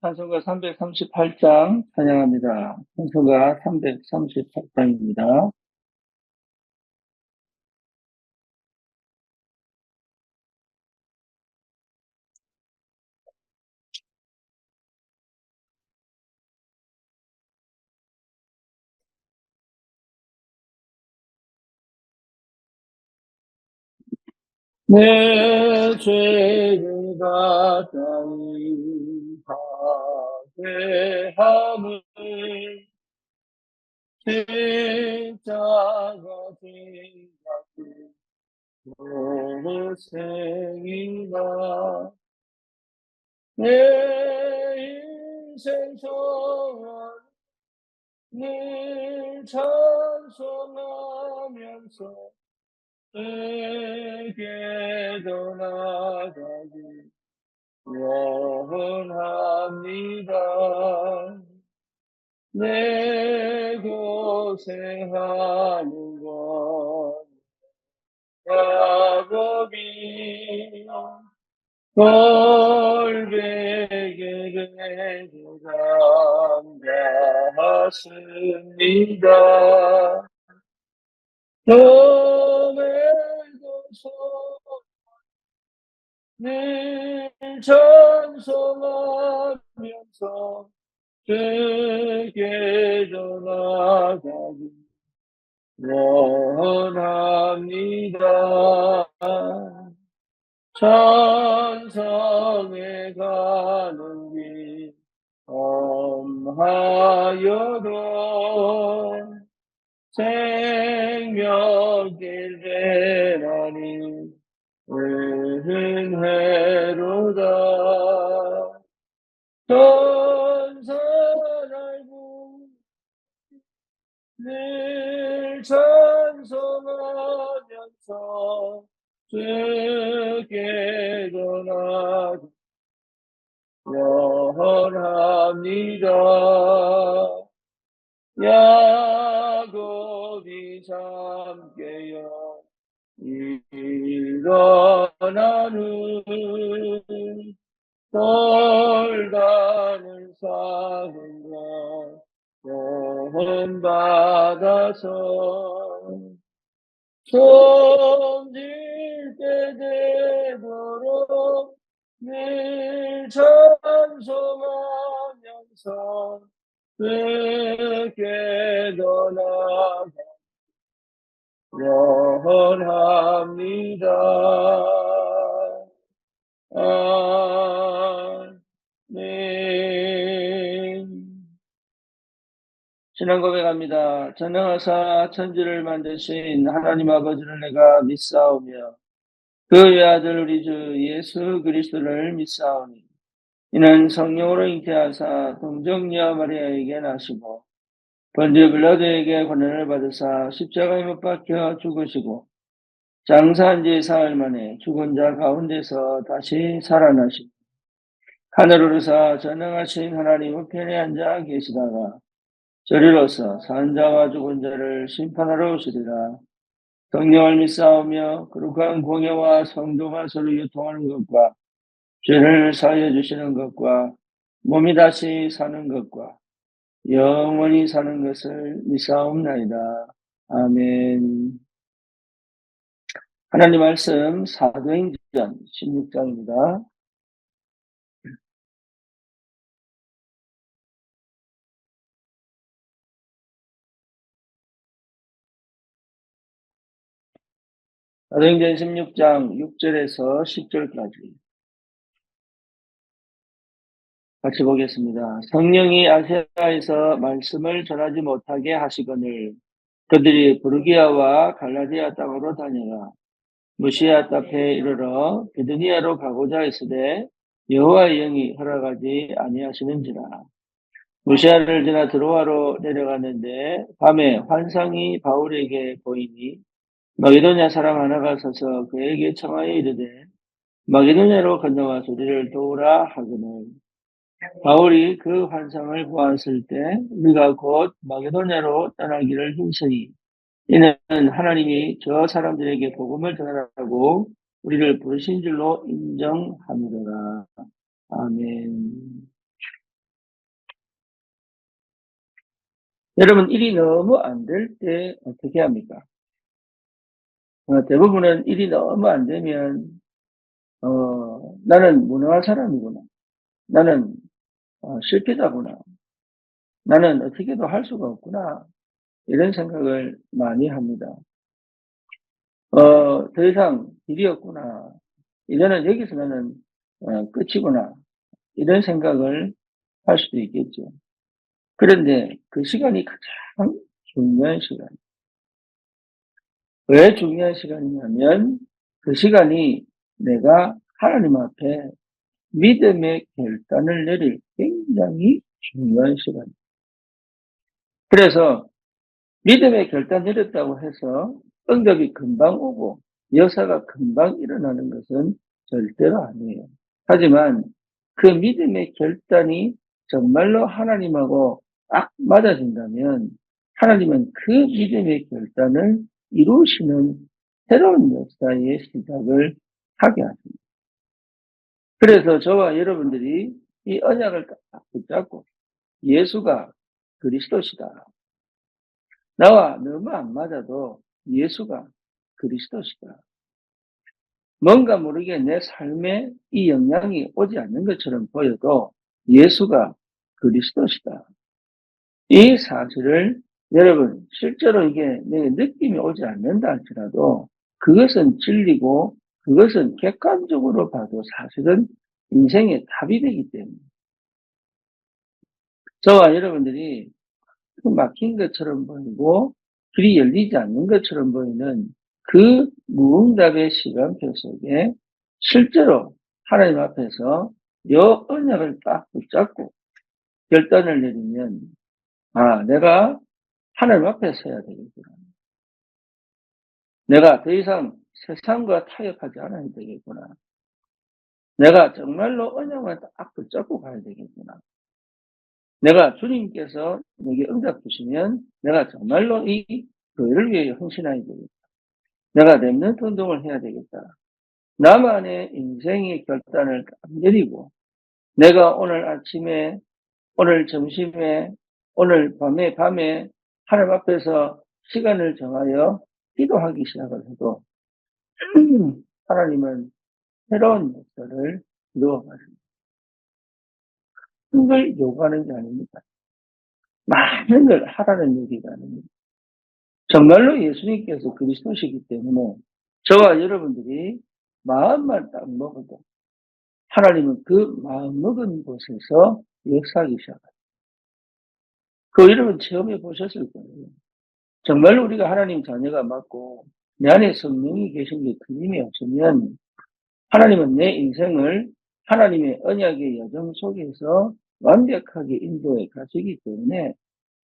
찬송가 338장 찬양합니다. 찬송가 338장입니다. 내 죄를 가까이 하게 함을 십자가 지각이 고생이나 내 인생 소원 늘 찬송하면서 내게도 나가기 원합니다. 내 고생하는 것 야곱이 골백에 감사하십니다. 너에도서 늘 찬송하면서 주께로 나가기 원합니다. 천성에 가는 길 엄하여도 생명길 되나니 은혜로다. 천사날고 늘 찬송하면서 주께로 나가 원합니다. 야곱이 잠깨어 일어나는 돌가는 사은과 구원받아서 손질 때 되도록 늘 찬송하면서 주께로 나가 원합니다. 아멘. 신앙 고백합니다. 전능하사 천지를 만드신 하나님 아버지를 내가 믿사오며 그 외아들 우리 주 예수 그리스도를 믿사오니 이는 성령으로 잉태하사 동정녀 마리아에게 나시고 본디오 빌라도에게 고난을 받으사 십자가에 못 박혀 죽으시고 장사한 지 사흘 만에 죽은 자 가운데서 다시 살아나시고 하늘을 오르사 전능하신 하나님 우편에 앉아 계시다가 저리로서 산 자와 죽은 자를 심판하러 오시리라. 성령을 믿사오며 거룩한 공예와 성도가 서로 유통하는 것과 죄를 사하여 주시는 것과 몸이 다시 사는 것과 영원히 사는 것을 믿사옵나이다. 아멘. 하나님 말씀 사도행전 16장입니다. 사도행전 16장 6절에서 10절까지 같이 보겠습니다. 성령이 아시아에서 말씀을 전하지 못하게 하시거늘 그들이 부르기아와 갈라디아 땅으로 다녀가 무시아 땅에 이르러 비두니아로 가고자 했으되 여호와의 영이 허락하지 아니하시는지라. 무시아를 지나 드로아로 내려가는데 밤에 환상이 바울에게 보이니 마게도냐 사람 하나가 서서 그에게 청하여 이르되 마게도냐로 건너와 우리를 도우라 하거늘 바울이 그 환상을 보았을 때 우리가 곧 마게도냐로 떠나기를 힘쓰니 이는 하나님이 저 사람들에게 복음을 전하라고 우리를 부르신 줄로 인정함이로라. 아멘. 여러분, 일이 너무 안 될 때 어떻게 합니까? 대부분은 일이 너무 안 되면, 나는 무능한 사람이구나. 나는 실패자구나. 나는 어떻게도 할 수가 없구나. 이런 생각을 많이 합니다. 더 이상 길이 없구나. 이제는 여기서 나는 끝이구나. 이런 생각을 할 수도 있겠죠. 그런데 그 시간이 가장 중요한 시간. 왜 중요한 시간이냐면 그 시간이 내가 하나님 앞에 믿음의 결단을 내릴 굉장히 중요한 시간이에요. 그래서 믿음의 결단 내렸다고 해서 응답이 금방 오고 역사가 금방 일어나는 것은 절대로 아니에요. 하지만 그 믿음의 결단이 정말로 하나님하고 딱 맞아진다면 하나님은 그 믿음의 결단을 이루시는 새로운 역사의 시작을 하게 하십니다. 그래서 저와 여러분들이 이 언약을 딱 붙잡고 예수가 그리스도시다. 나와 너무 안 맞아도 예수가 그리스도시다. 뭔가 모르게 내 삶에 이 영향이 오지 않는 것처럼 보여도 예수가 그리스도시다. 이 사실을 여러분 실제로 이게 내 느낌이 오지 않는다 할지라도 그것은 진리고 그것은 객관적으로 봐도 사실은 인생의 답이 되기 때문에 저와 여러분들이 막힌 것처럼 보이고 길이 열리지 않는 것처럼 보이는 그 무응답의 시간표 속에 실제로 하나님 앞에서 여 언약을 딱 붙잡고 결단을 내리면 내가 하나님 앞에 서야 되겠구나. 내가 더 이상 세상과 타협하지 않아야 되겠구나. 내가 정말로 언약을 딱 붙잡고 가야 되겠구나. 내가 주님께서 내게 응답 주시면 내가 정말로 이 교회를 위해 헌신해야 되겠다. 내가 렘넌트 운동을 해야 되겠다. 나만의 인생의 결단을 내리고 내가 오늘 아침에, 오늘 점심에, 오늘 밤에 하나님 앞에서 시간을 정하여 기도하기 시작을 해도 하나님은 새로운 역사를 이루어 가십니다. 큰 걸 요구하는 게 아닙니다. 많은 걸 하라는 얘기가 아닙니다. 정말로 예수님께서 그리스도시기 때문에 저와 여러분들이 마음만 딱 먹어도 하나님은 그 마음 먹은 곳에서 역사하기 시작합니다. 그거 여러분 체험해 보셨을 거예요. 정말로 우리가 하나님 자녀가 맞고 내 안에 성령이 계신 게 틀림이 없으면 하나님은 내 인생을 하나님의 언약의 여정 속에서 완벽하게 인도해 가시기 때문에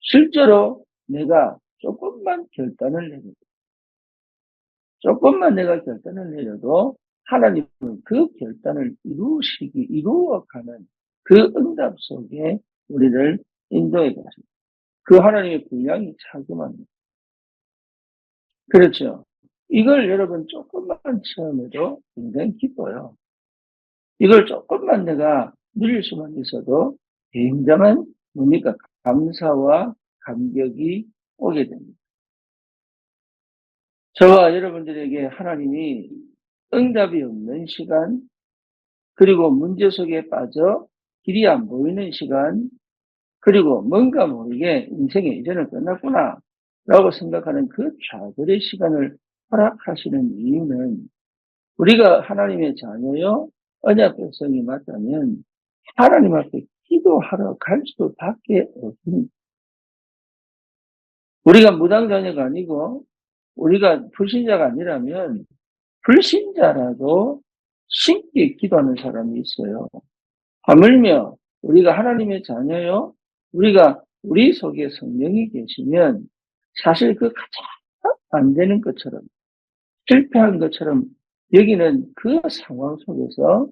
실제로 내가 조금만 내가 결단을 내려도 하나님은 그 결단을 이루어가는 그 응답 속에 우리를 인도해 가십니다. 그 하나님의 분량이 자그마합니다. 그렇죠. 이걸 여러분 조금만 체험해도 굉장히 기뻐요. 이걸 조금만 내가 누릴 수만 있어도 굉장한 뭡니까? 감사와 감격이 오게 됩니다. 저와 여러분들에게 하나님이 응답이 없는 시간, 그리고 문제 속에 빠져 길이 안 보이는 시간, 그리고 뭔가 모르게 인생의 이제는 끝났구나 라고 생각하는 그 좌절의 시간을 허락하시는 이유는 우리가 하나님의 자녀요 언약 백성이 맞다면 하나님 앞에 기도하러 갈 수밖에 없습니다. 우리가 무당 자녀가 아니고 우리가 불신자가 아니라면 불신자라도 신께 기도하는 사람이 있어요. 하물며 우리가 하나님의 자녀요, 우리가 우리 속에 성령이 계시면 사실 그 가장 안 되는 것처럼 실패한 것처럼 여기는 그 상황 속에서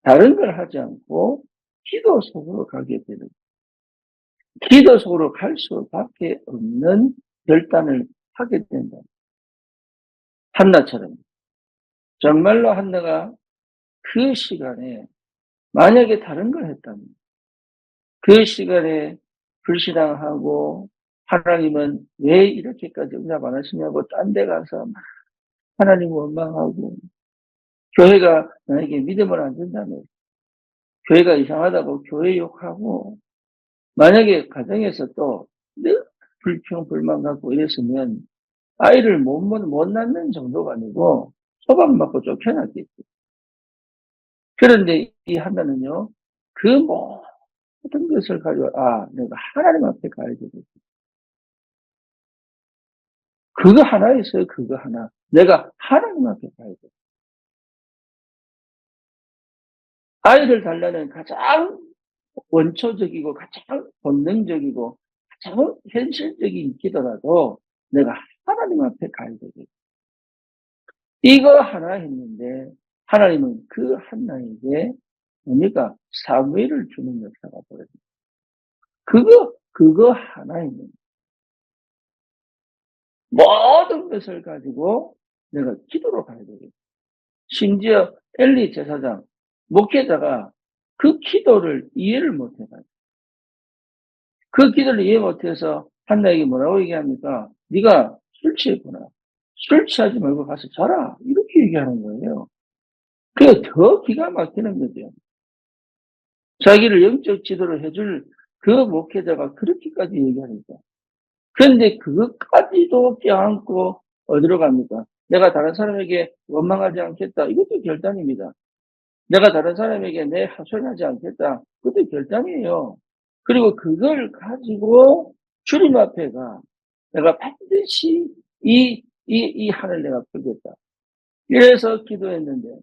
다른 걸 하지 않고 기도 속으로 가게 되는, 기도 속으로 갈 수밖에 없는 결단을 하게 된다. 한나처럼. 정말로 한나가 그 시간에 만약에 다른 걸 했다면 그 시간에 불신앙하고 하나님은 왜 이렇게까지 응답 안 하시냐고 딴 데 가서 막 하나님 원망하고, 교회가 나에게 믿음을 안 준다며 교회가 이상하다고 교회 욕하고, 만약에 가정에서 또 늘 불평 불만 갖고 이랬으면 아이를 못 낳는 정도가 아니고 소방 맞고 쫓겨났겠지. 그런데 이 하나는요, 그 모든 것을 가지고, 내가 하나님 앞에 가야 되겠다. 그거 하나 있어요, 그거 하나. 내가 하나님 앞에 가야 돼. 아이를 달라는 가장 원초적이고 가장 본능적이고 가장 현실적인 기도라도 내가 하나님 앞에 가야 되겠다. 이거 하나 했는데 하나님은 그 한나에게 뭡니까? 사무엘을 주는 역사가 벌어집니다. 그거 하나 했는데 모든 것을 가지고 내가 기도로 가야 되겠다. 심지어 엘리 제사장, 목회자가 그 기도를 이해를 못해가지고 그 기도를 이해 못해서 한나에게 뭐라고 얘기합니까? 네가 술 취했구나. 술 취하지 말고 가서 자라. 이렇게 얘기하는 거예요. 그게 더 기가 막히는 거죠. 자기를 영적 지도를 해줄 그 목회자가 그렇게까지 얘기하니까. 그런데 그것까지도 껴안고 어디로 갑니까? 내가 다른 사람에게 원망하지 않겠다. 이것도 결단입니다. 내가 다른 사람에게 내 하소연하지 않겠다. 그것도 결단이에요. 그리고 그걸 가지고 주님 앞에 가. 내가 반드시 이 한을 내가 풀겠다. 이래서 기도했는데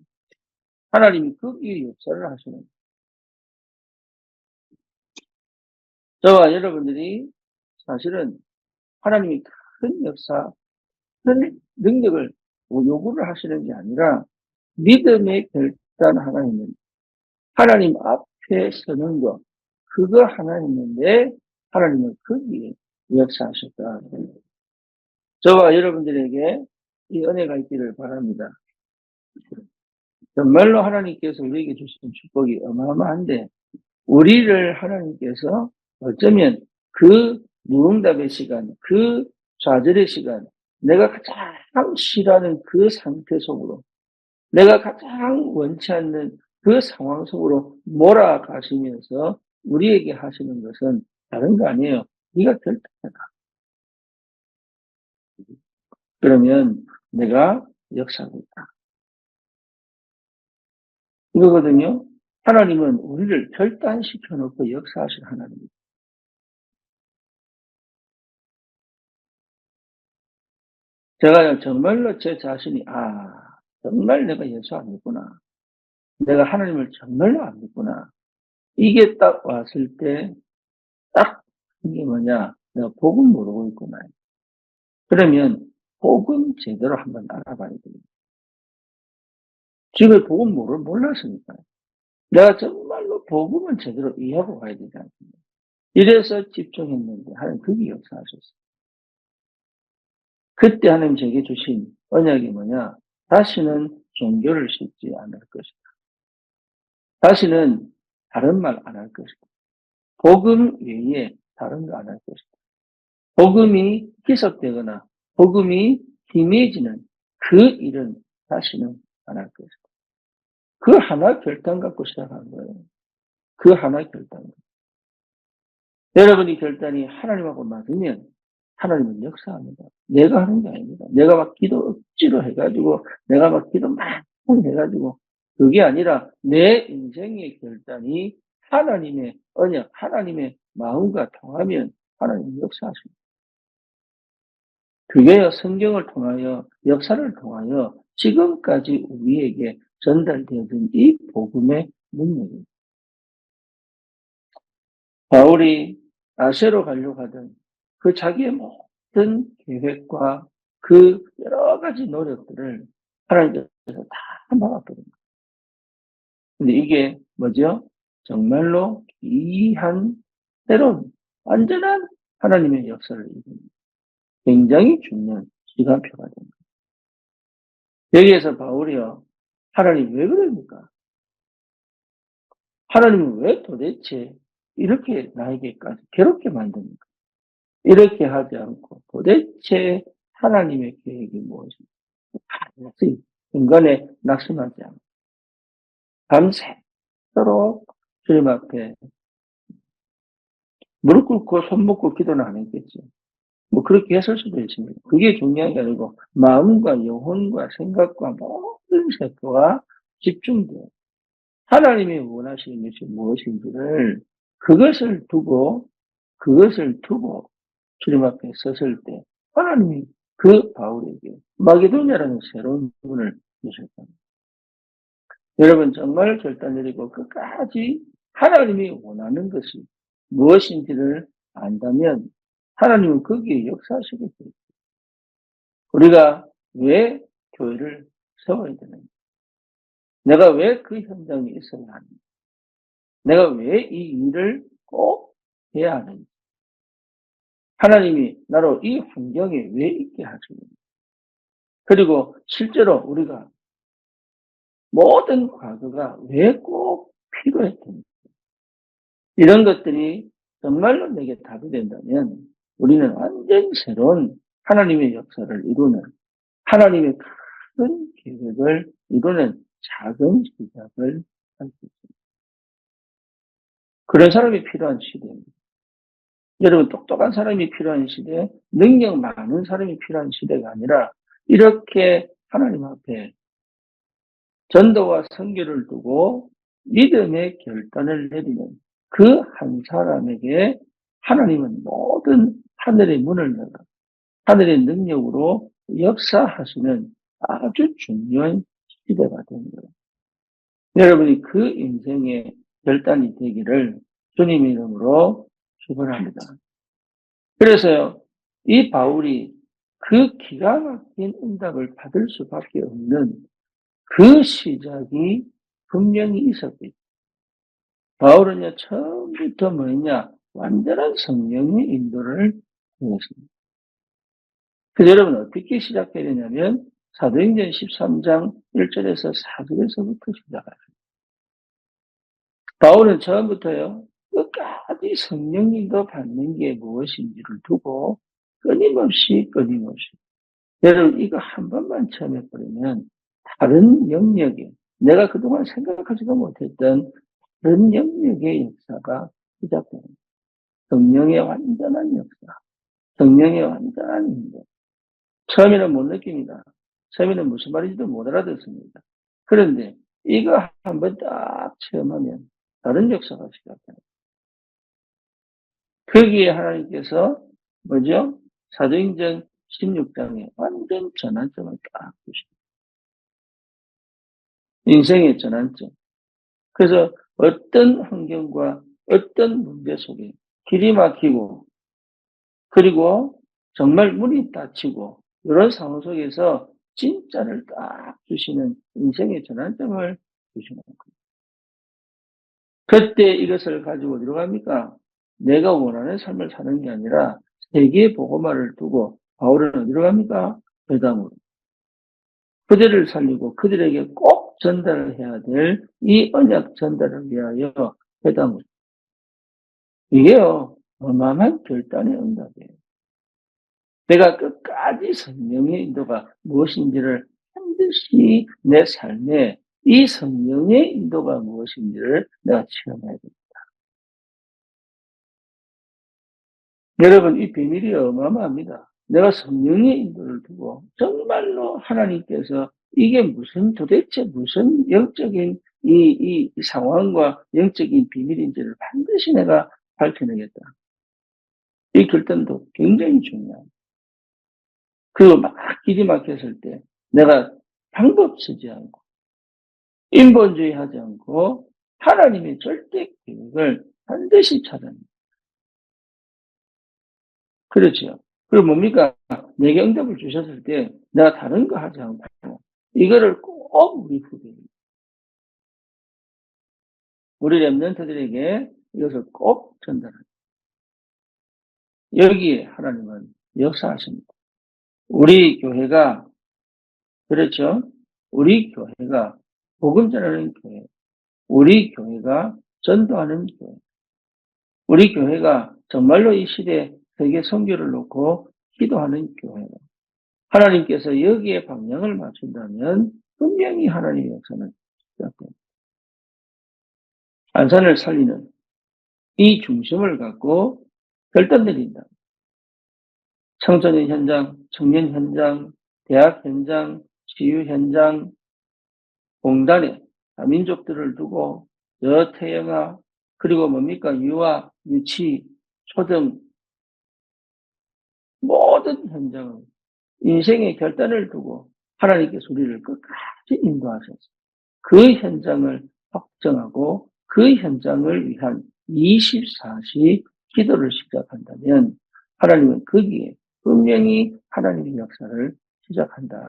하나님이 거기에 역사를 하시는 거예요. 저와 여러분들이 사실은 하나님이 큰 역사, 큰 능력을 요구를 하시는 게 아니라 믿음의 결단 하나 있는, 하나님 앞에 서는 것, 그거 하나 있는데 하나님은 거기에 역사하셨다. 저와 여러분들에게 이 은혜가 있기를 바랍니다. 정말로 하나님께서 우리에게 주신 축복이 어마어마한데 우리를 하나님께서 어쩌면 그 무응답의 시간, 그 좌절의 시간, 내가 가장 싫어하는 그 상태 속으로, 내가 가장 원치 않는 그 상황 속으로 몰아가시면서 우리에게 하시는 것은 다른 거 아니에요. 네가 결단해라. 그러면 내가 역사하겠다. 이거거든요. 하나님은 우리를 결단시켜 놓고 역사하실 하나님입니다. 제가 정말로 제 자신이, 정말 내가 예수 안 믿구나. 내가 하나님을 정말로 안 믿구나. 이게 딱 왔을 때, 딱, 이게 뭐냐. 내가 복음 모르고 있구나. 그러면, 복음 제대로 한번 알아봐야 됩니다. 지금 복음 몰랐으니까요. 내가 정말로 복음은 제대로 이해하고 가야 되지 않습니까? 이래서 집중했는데, 하나님 그게 역사하셨어요. 그때 하나님 제게 주신 언약이 뭐냐? 다시는 종교를 싣지 않을 것이다. 다시는 다른 말 안 할 것이다. 복음 외에 다른 거 안 할 것이다. 복음이 희석되거나 복음이 희미해지는 그 일은 다시는 안 할 것이다. 그 하나 결단 갖고 시작한 거예요. 그 하나 결단. 여러분이 결단이 하나님하고 맞으면 하나님은 역사합니다. 내가 하는 게 아닙니다. 내가 막 기도 억지로 해가지고 내가 막 기도 막 해가지고 그게 아니라 내 인생의 결단이 하나님의 언약, 하나님의 마음과 통하면 하나님은 역사하십니다. 그게 성경을 통하여 역사를 통하여 지금까지 우리에게 전달되어진 이 복음의 능력입니다. 바울이 아세로 가려고 하던 그 자기의 모든 계획과 그 여러 가지 노력들을 하나님께서 다 막았거든요. 근데 이게 뭐죠? 정말로 귀한 새로운 완전한 하나님의 역사를 이루는 굉장히 중요한 시간표가 됩니다. 여기에서 바울이요, 하나님 왜 그럽니까? 하나님은 왜 도대체 이렇게 나에게까지 괴롭게 만듭니까? 이렇게 하지 않고 도대체 하나님의 계획이 무엇인지 반드시 인간에 낙심하지 않고 밤새도록 주님 앞에 무릎 꿇고 손 묶고 기도는 안 했겠죠. 뭐 그렇게 했을 수도 있습니다. 그게 중요한 게 아니고 마음과 영혼과 생각과 모든 세포가 집중돼요. 하나님이 원하시는 것이 무엇인지를 그것을 두고 주님 앞에 섰을 때 하나님이 그 바울에게 마게도냐라는 새로운 문을 주셨습니다. 여러분 정말 결단 내리고 끝까지 하나님이 원하는 것이 무엇인지를 안다면 하나님은 거기에 역사하시게 돼요. 우리가 왜 교회를 세워야 되는가? 내가 왜 그 현장에 있어야 하는가? 내가 왜 이 일을 꼭 해야 하는지? 하나님이 나로 이 환경에 왜 있게 하시는가? 그리고 실제로 우리가 모든 과거가 왜 꼭 필요했던가? 이런 것들이 정말로 내게 답이 된다면 우리는 완전히 새로운 하나님의 역사를 이루는 하나님의 큰 계획을 이루는 작은 시작을 할 수 있습니다. 그런 사람이 필요한 시대입니다. 여러분 똑똑한 사람이 필요한 시대, 능력 많은 사람이 필요한 시대가 아니라 이렇게 하나님 앞에 전도와 선교를 두고 믿음의 결단을 내리는 그 한 사람에게 하나님은 모든 하늘의 문을 열어 하늘의 능력으로 역사하시는 아주 중요한 시대가 된 거예요. 여러분이 그 인생의 결단이 되기를 주님의 이름으로 축원합니다. 그래서요, 이 바울이 그 기가 막힌 응답을 받을 수밖에 없는 그 시작이 분명히 있었겠죠. 바울은요, 처음부터 뭐냐, 완전한 성령의 인도를 구했습니다. 그래서 여러분 어떻게 시작해야 되냐면 사도행전 13장 1절에서 4절에서부터 시작합니다. 바울은 처음부터요, 끝까지 성령님도 받는 게 무엇인지를 두고 끊임없이 여러분 이거 한 번만 처음 해버리면 다른 영역에 내가 그동안 생각하지도 못했던 다른 영역의 역사가 시작됩니다. 성령의 완전한 역사, 성령의 완전한 인도. 처음에는 못 느낍니다. 처음에는 무슨 말인지도 못 알아듣습니다. 그런데 이거 한번 딱 체험하면 다른 역사가 시작돼요. 거기에 하나님께서 뭐죠? 사도행전 16장에 완전 전환점을 딱 주십니다. 인생의 전환점. 그래서 어떤 환경과 어떤 문제 속에 길이 막히고 그리고 정말 문이 닫히고 이런 상황 속에서 진짜를 딱 주시는 인생의 전환점을 주시는 거예요. 그때 이것을 가지고 어디로 갑니까? 내가 원하는 삶을 사는 게 아니라 세계의 복음화를 두고 바울은 어디로 갑니까? 회당으로. 그들을 살리고 그들에게 꼭 전달을 해야 될 이 언약 전달을 위하여 회당으로. 이게요, 어마어마한 결단의 응답이에요. 내가 끝까지 성령의 인도가 무엇인지를 반드시 내 삶에 이 성령의 인도가 무엇인지를 내가 체험해야 됩니다. 여러분, 이 비밀이 어마어마합니다. 내가 성령의 인도를 두고 정말로 하나님께서 이게 도대체 무슨 영적인 이 상황과 영적인 비밀인지를 반드시 내가 밝혀내겠다. 이 결단도 굉장히 중요합니다. 그리고 막 길이 막혔을 때 내가 방법 쓰지 않고 인본주의 하지 않고 하나님의 절대 계획을 반드시 찾아냅니다. 그렇죠. 그리고 뭡니까? 내게 응답을 주셨을 때 내가 다른 거 하지 않고 이거를 꼭 우리 후대, 우리 렘넌트들에게 이것을 꼭 전달합니다. 여기에 하나님은 역사하십니다. 우리 교회가 그렇죠. 우리 교회가 복음 전하는 교회, 우리 교회가 전도하는 교회, 우리 교회가 정말로 이 시대에 세계 선교를 놓고 기도하는 교회. 하나님께서 여기에 방향을 맞춘다면 분명히 하나님의 역사는 시작됩니다. 안산을 살리는 이 중심을 갖고 결단 내린다. 청소년 현장, 청년 현장, 대학 현장, 치유 현장, 공단에 민족들을 두고 태영아 그리고 뭡니까 유아, 유치, 초등 모든 현장을 인생의 결단을 두고 하나님께서 우리를 끝까지 인도하셔서 그 현장을 확정하고 그 현장을 위한 24시 기도를 시작한다면 하나님은 거기에 분명히 하나님의 역사를 시작한다.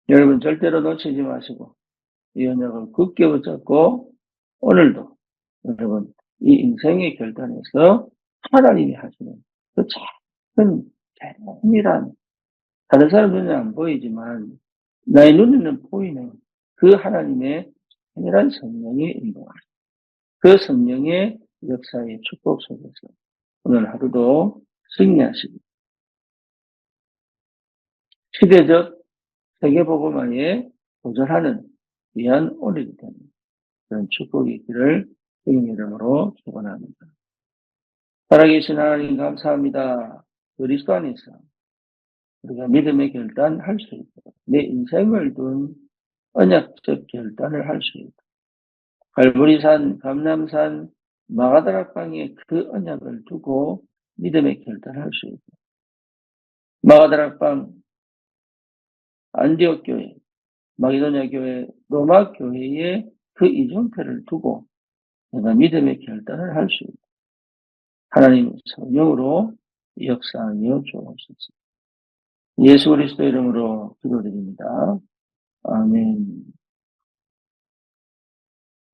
여러분 절대로 놓치지 마시고 이 언약을 굳게 붙잡고 오늘도 여러분 이 인생의 결단에서 하나님이 하시는 그 작은 세밀한 다른 사람 눈에 안 보이지만 나의 눈에는 보이는 그 하나님의 세밀한 성령의 인도와 그 성령의 역사의 축복 속에서 오늘 하루도 승리하시기 시대적 세계복음화에 도전하는 귀한 오늘이 되는 그런 축복이 있기를 주님의 이름으로 축원합니다. 살아계신 하나님 감사합니다. 그리스도 안에서 우리가 믿음의 결단할 수 있도록 내 인생을 둔 언약적 결단을 할 수 있도록 갈보리산, 감람산, 마가다락방에 그 언약을 두고 믿음의 결단을 할 수 있도록 마가다락방, 안디옥 교회, 마게도냐 교회, 로마 교회에 그 이정표를 두고 내가 믿음의 결단을 할 수 있도록 하나님 성령으로 역사하며 주옵소서. 예수 그리스도 이름으로 기도드립니다. 아멘.